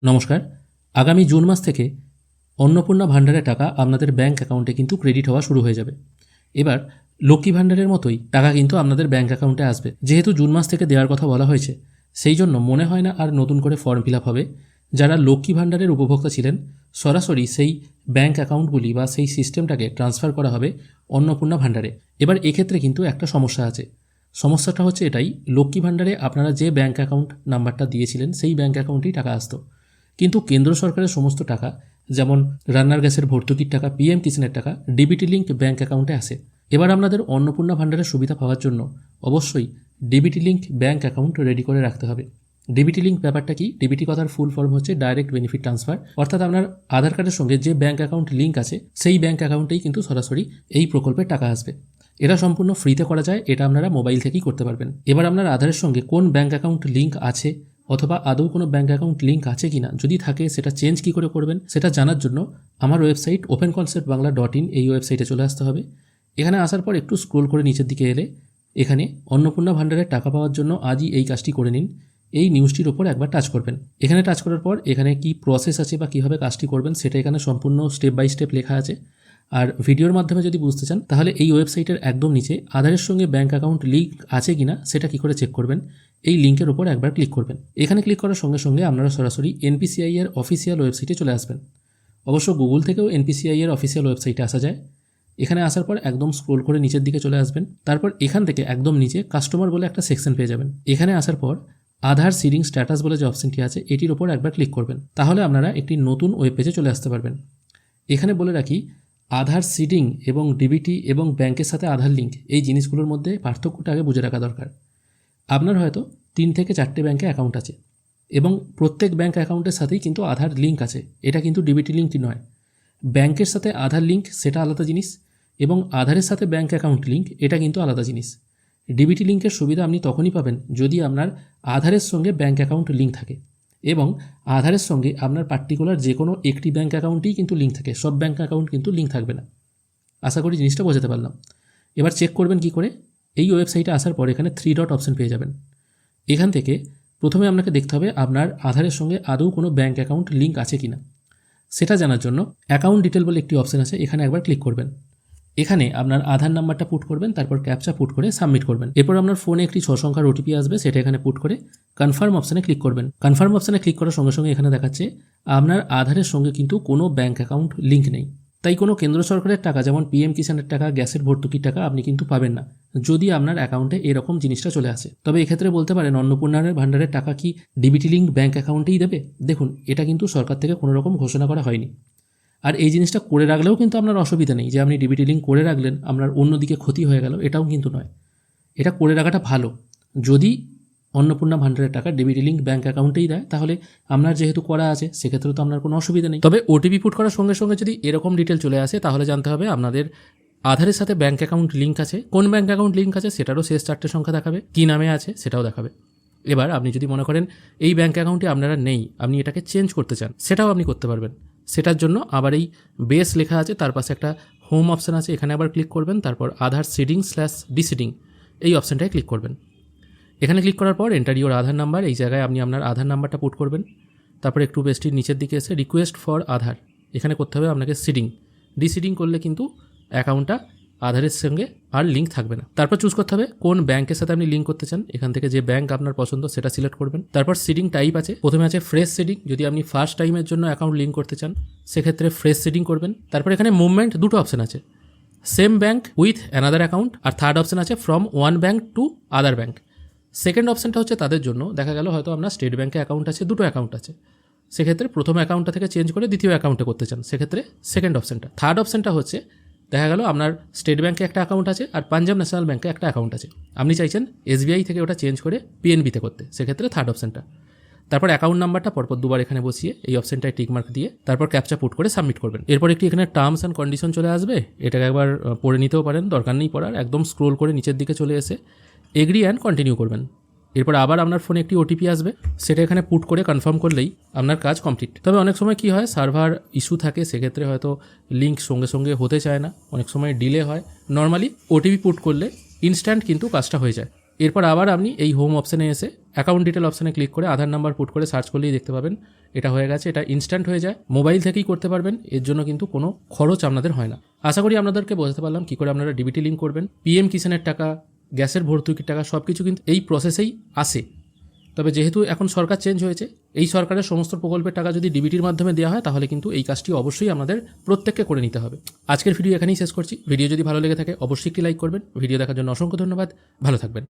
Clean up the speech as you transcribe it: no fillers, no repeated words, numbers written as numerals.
নমস্কার। আগামী জুন মাস থেকে অন্নপূর্ণা ভাণ্ডারের টাকা আপনাদের ব্যাঙ্ক অ্যাকাউন্টে কিন্তু ক্রেডিট হওয়া শুরু হয়ে যাবে। এবার লক্ষ্মী ভাণ্ডারের মতোই টাকা কিন্তু আপনাদের ব্যাঙ্ক অ্যাকাউন্টে আসবে। যেহেতু জুন মাস থেকে দেওয়ার কথা বলা হয়েছে, সেই জন্য মনে হয় না আর নতুন করে ফর্ম ফিল আপ হবে। যারা লক্ষ্মী ভাণ্ডারের উপভোক্তা ছিলেন, সরাসরি সেই ব্যাঙ্ক অ্যাকাউন্টগুলি বা সেই সিস্টেমটাকে ট্রান্সফার করা হবে অন্নপূর্ণা ভাণ্ডারে। এবার এক্ষেত্রে কিন্তু একটা সমস্যা আছে। সমস্যাটা হচ্ছে এটাই, লক্ষ্মী ভাণ্ডারে আপনারা যে ব্যাঙ্ক অ্যাকাউন্ট নাম্বারটা দিয়েছিলেন সেই ব্যাঙ্ক অ্যাকাউন্টেই টাকা আসতো, কিন্তু কেন্দ্র সরকারের সমস্ত টাকা, যেমন রান্নার গ্যাসের ভর্তুকির টাকা, পিএম কিষাণের টাকা ডিবিটি লিঙ্ক ব্যাঙ্ক অ্যাকাউন্টে আসে। এবার আপনাদের অন্নপূর্ণা ভাণ্ডারের সুবিধা পাওয়ার জন্য অবশ্যই DBT link bank account ready করে রাখতে হবে। ডিবিটি লিঙ্ক ব্যাপারটা কি? ডিবিটি কথার ফুল ফর্ম হচ্ছে ডাইরেক্ট বেনিফিট ট্রান্সফার, অর্থাৎ আপনার আধার কার্ডের সঙ্গে যে ব্যাঙ্ক অ্যাকাউন্ট লিঙ্ক আছে সেই ব্যাঙ্ক অ্যাকাউন্টেই কিন্তু সরাসরি এই প্রকল্পের টাকা আসবে। এটা সম্পূর্ণ ফ্রিতে করা যায়, এটা আপনারা মোবাইল থেকেই করতে পারবেন। এবার আপনার আধারের সঙ্গে কোন ব্যাঙ্ক অ্যাকাউন্ট লিঙ্ক আছে অথবা আদৌ কোনো ব্যাঙ্ক অ্যাকাউন্ট লিঙ্ক আছে কিনা, যদি থাকে সেটা চেঞ্জ কী করে করবেন সেটা জানার জন্য আমার ওয়েবসাইট openconceptbangla.in এই ওয়েবসাইটে চলে আসতে হবে। এখানে আসার পর একটু স্ক্রোল করে নিচের দিকে এলে এখানে অন্নপূর্ণা ভাণ্ডারের টাকা পাওয়ার জন্য আজই এই কাজটি করে নিন, এই নিউজটির ওপর একবার টাচ করবেন। এখানে টাচ করার পর এখানে কি প্রসেস আছে বা কীভাবে কাজটি করবেন সেটা এখানে সম্পূর্ণ স্টেপ বাই স্টেপ লেখা আছে। আর ভিডিওর মাধ্যমে যদি বুঝতে চান তাহলে এই ওয়েবসাইটের একদম নিচে আধারের সঙ্গে ব্যাঙ্ক অ্যাকাউন্ট লিঙ্ক আছে কিনা সেটা কী করে চেক করবেন, এই লিঙ্কের উপর একবার ক্লিক করবেন। এখানে ক্লিক করার সঙ্গে সঙ্গে আপনারা সরাসরি এনপিসিআই এর অফিসিয়াল ওয়েবসাইটে চলে আসবেন। অবশ্য গুগল থেকেও এনপিসিআই এর অফিসিয়াল ওয়েবসাইটে আসা যায়। এখানে আসার পর একদম স্ক্রোল করে নিচের দিকে চলে আসবেন। তারপর এখান থেকে একদম নিচে কাস্টমার বলে একটা সেকশন পেয়ে যাবেন। এখানে আসার পর আধার সিডিং স্ট্যাটাস বলে যে অপশনটি আছে এটির ওপর একবার ক্লিক করবেন। তাহলে আপনারা একটি নতুন ওয়েব পেজে চলে আসতে পারবেন। এখানে বলে রাখি, আধার সিডিং এবং ডিবিটি এবং ব্যাংকের সাথে আধার লিঙ্ক এই জিনিসগুলোর মধ্যে পার্থক্যটা আগে বুঝে রাখা দরকার। আপনার হয়তো 3 থেকে 4টে ব্যাঙ্কে অ্যাকাউন্ট আছে এবং প্রত্যেক ব্যাঙ্ক অ্যাকাউন্টের সাথেই কিন্তু আধার লিঙ্ক আছে, এটা কিন্তু ডিবিটি লিঙ্কটি নয়। ব্যাংকের সাথে আধার লিঙ্ক সেটা আলাদা জিনিস এবং আধারের সাথে ব্যাঙ্ক অ্যাকাউন্ট লিঙ্ক এটা কিন্তু আলাদা জিনিস। ডিবিটি লিঙ্কের সুবিধা আপনি তখনই পাবেন যদি আপনার আধারের সঙ্গে ব্যাঙ্ক অ্যাকাউন্ট লিঙ্ক থাকে এবং আধারের সঙ্গে আপনার পার্টিকুলার যে কোনো একটি ব্যাঙ্ক অ্যাকাউন্টেই কিন্তু লিঙ্ক থাকে, সব ব্যাঙ্ক অ্যাকাউন্ট কিন্তু লিঙ্ক থাকবে না। আশা করি জিনিসটা বোঝাতে পারলাম। এবার চেক করবেন কি করে, এই ওয়েবসাইটে আসার পর এখানে 3 ডট অপশন পেয়ে যাবেন। এখান থেকে প্রথমে আপনাকে দেখতে হবে আপনার আধারের সঙ্গে আদৌ কোনো ব্যাঙ্ক অ্যাকাউন্ট লিঙ্ক আছে কিনা। সেটা জানার জন্য অ্যাকাউন্ট ডিটেল বলে একটি অপশন আছে, এখানে একবার ক্লিক করবেন। এখানে আপনার আধার নাম্বারটা পুট করবেন, তারপর ক্যাপচা পুট করে সাবমিট করবেন। এরপর আপনার ফোনে একটি 6 সংখ্যার ওটিপি আসবে, সেটা এখানে পুট করে কনফার্ম অপশানে ক্লিক করবেন। কনফার্ম অপশানে ক্লিক করার সঙ্গে সঙ্গে এখানে দেখাচ্ছে আপনার আধারের সঙ্গে কিন্তু কোনো ব্যাঙ্ক অ্যাকাউন্ট লিঙ্ক নেই। তাই কোনো কেন্দ্র সরকারের টাকা যেমন পিএম কিষাণের টাকা, গ্যাসের ভর্তুকির টাকা আপনি কিন্তু পাবেন না যদি আপনার অ্যাকাউন্টে এরকম জিনিসটা চলে আসে। তবে এক্ষেত্রে বলতে পারেন অন্নপূর্ণার ভাণ্ডারের টাকা কি ডিবিটি লিঙ্ক ব্যাঙ্ক অ্যাকাউন্টেই দেবে? দেখুন, এটা কিন্তু সরকার থেকে কোনো রকম ঘোষণা করা হয়নি। আর এই জিনিসটা করে রাখলেও কিন্তু আপনার অসুবিধা নেই যে আপনি ডিবিটি লিঙ্ক করে রাখলেন আপনার অন্যদিকে ক্ষতি হয়ে গেল, এটাও কিন্তু নয়। এটা করে রাখাটা ভালো। যদি অন্নপূর্ণা ভাণ্ডারের টাকা ডিবিটি লিঙ্ক ব্যাঙ্ক অ্যাকাউন্টেই দেয় তাহলে আপনার যেহেতু করা আছে সেক্ষেত্রে তো আপনার কোনো অসুবিধা নেই। তবে ওটিপি পুট করার সঙ্গে সঙ্গে যদি এরকম ডিটেল চলে আসে তাহলে জানতে হবে আপনাদের আধারের সাথে ব্যাঙ্ক অ্যাকাউন্ট লিঙ্ক আছে। কোন ব্যাঙ্ক অ্যাকাউন্ট লিঙ্ক আছে সেটারও শেষ 4টে সংখ্যা দেখাবে, কী নামে আছে সেটাও দেখাবে। এবার আপনি যদি মনে করেন এই ব্যাঙ্ক অ্যাকাউন্টে আপনারা নেই, আপনি এটাকে চেঞ্জ করতে চান, সেটাও আপনি করতে পারবেন। সেটার জন্য আবার এই বেস লেখা আছে, তার পাশে একটা হোম অপশান আছে, এখানে আবার ক্লিক করবেন। তারপর আধার সিডিং/ডিসিডিং এই অপশানটায় ক্লিক করবেন। এখানে ক্লিক করার পর এন্টার ইওর আধার নাম্বার, এই জায়গায় আপনি আপনার আধার নাম্বারটা পুট করবেন। তারপর একটু পেজটির নিচের দিকে এসে রিকোয়েস্ট ফর আধার এখানে করতে হবে আপনাকে সিডিং। ডিসিডিং করলে কিন্তু অ্যাকাউন্টটা আধারের সঙ্গে আর লিঙ্ক থাকবে না। তারপর চুজ করতে হবে কোন ব্যাঙ্কের সাথে আপনি লিঙ্ক করতে চান, এখান থেকে যে ব্যাঙ্ক আপনার পছন্দ সেটা সিলেক্ট করবেন। তারপর সিডিং টাইপ আছে, প্রথমে আছে ফ্রেশ সিডিং, যদি আপনি ফার্স্ট টাইমের জন্য অ্যাকাউন্ট লিঙ্ক করতে চান সেক্ষেত্রে ফ্রেশ সিডিং করবেন। তারপর এখানে মুভমেন্ট দুটো অপশান আছে, same bank with another account, আর থার্ড অপশান আছে from one bank to other bank. Second অপশানটা হচ্ছে তাদের জন্য, দেখা গেল হয়তো আপনার স্টেট ব্যাঙ্কে অ্যাকাউন্ট আছে, দুটো অ্যাকাউন্ট আছে, সেক্ষেত্রে প্রথম অ্যাকাউন্টটা থেকে চেঞ্জ করে দ্বিতীয় অ্যাকাউন্টে করতে চান, সেক্ষেত্রে সেকেন্ড অপশানটা। থার্ড অপশানটা হচ্ছে দেখা গেল আপনার স্টেট ব্যাঙ্কে একটা অ্যাকাউন্ট আছে আর পাঞ্জাব ন্যাশনাল ব্যাঙ্কে একটা অ্যাকাউন্ট আছে, আপনি চাইছেন এসবিআই থেকে ওটা চেঞ্জ করে পিএনবিতে করতে, সেক্ষেত্রে থার্ড অপশানটা। তারপর অ্যাকাউন্ট নাম্বারটা পরপর দুবার এখানে বসিয়ে এই অপশানটায় টিকমার্ক দিয়ে তারপর ক্যাপচা পুট করে সাবমিট করবেন। এরপর একটি এখানে টার্মস অ্যান্ড কন্ডিশন চলে আসবে, এটাকে একবার পড়ে নিতেও পারেন, দরকার নেই পড়ার, একদম স্ক্রোল করে নিচের দিকে চলে এসে এগ্রি অ্যান্ড কন্টিনিউ করবেন। এরপর আবার আপনার ফোনে একটি ওটিপি আসবে, সেটা এখানে পুট করে কনফার্ম করলেই আপনার কাজ কমপ্লিট। তবে অনেক সময় কি হয়, সার্ভার ইস্যু থাকে, সেক্ষেত্রে হয়তো লিঙ্ক সঙ্গে সঙ্গে হতে চায় না, অনেক সময় ডিলে হয়। নর্মালি ওটিপি পুট করলে ইনস্ট্যান্ট কিন্তু কাজটা হয়ে যায়। এরপর আবার আপনি এই হোম অপশানে এসে অ্যাকাউন্ট ডিটেল অপশানে ক্লিক করে আধার নাম্বার পুট করে সার্চ করলেই দেখতে পাবেন এটা হয়ে গেছে। এটা ইনস্ট্যান্ট হয়ে যায়, মোবাইল থেকেই করতে পারবেন, এর জন্য কিন্তু কোনো খরচ আপনাদের হয় না। আশা করি আপনাদেরকে বোঝাতে পারলাম কী করে আপনারা ডিবিটি লিঙ্ক করবেন। পিএম কিষাণের টাকা, গ্যাসের ভর্তুকির টাকা সব কিছু কিন্তু এই প্রসেসেই আসে। তবে যেহেতু এখন সরকার চেঞ্জ হয়েছে, এই সরকারের সমস্ত প্রকল্পের টাকা যদি ডিবিটির মাধ্যমে দেওয়া হয় তাহলে কিন্তু এই কাজটি অবশ্যই আমাদের প্রত্যেককে করে নিতে হবে। আজকের ভিডিও এখানেই শেষ করছি। ভিডিও যদি ভালো লেগে থাকে অবশ্যই একটি লাইক করবেন। ভিডিও দেখার জন্য অসংখ্য ধন্যবাদ। ভালো থাকবেন।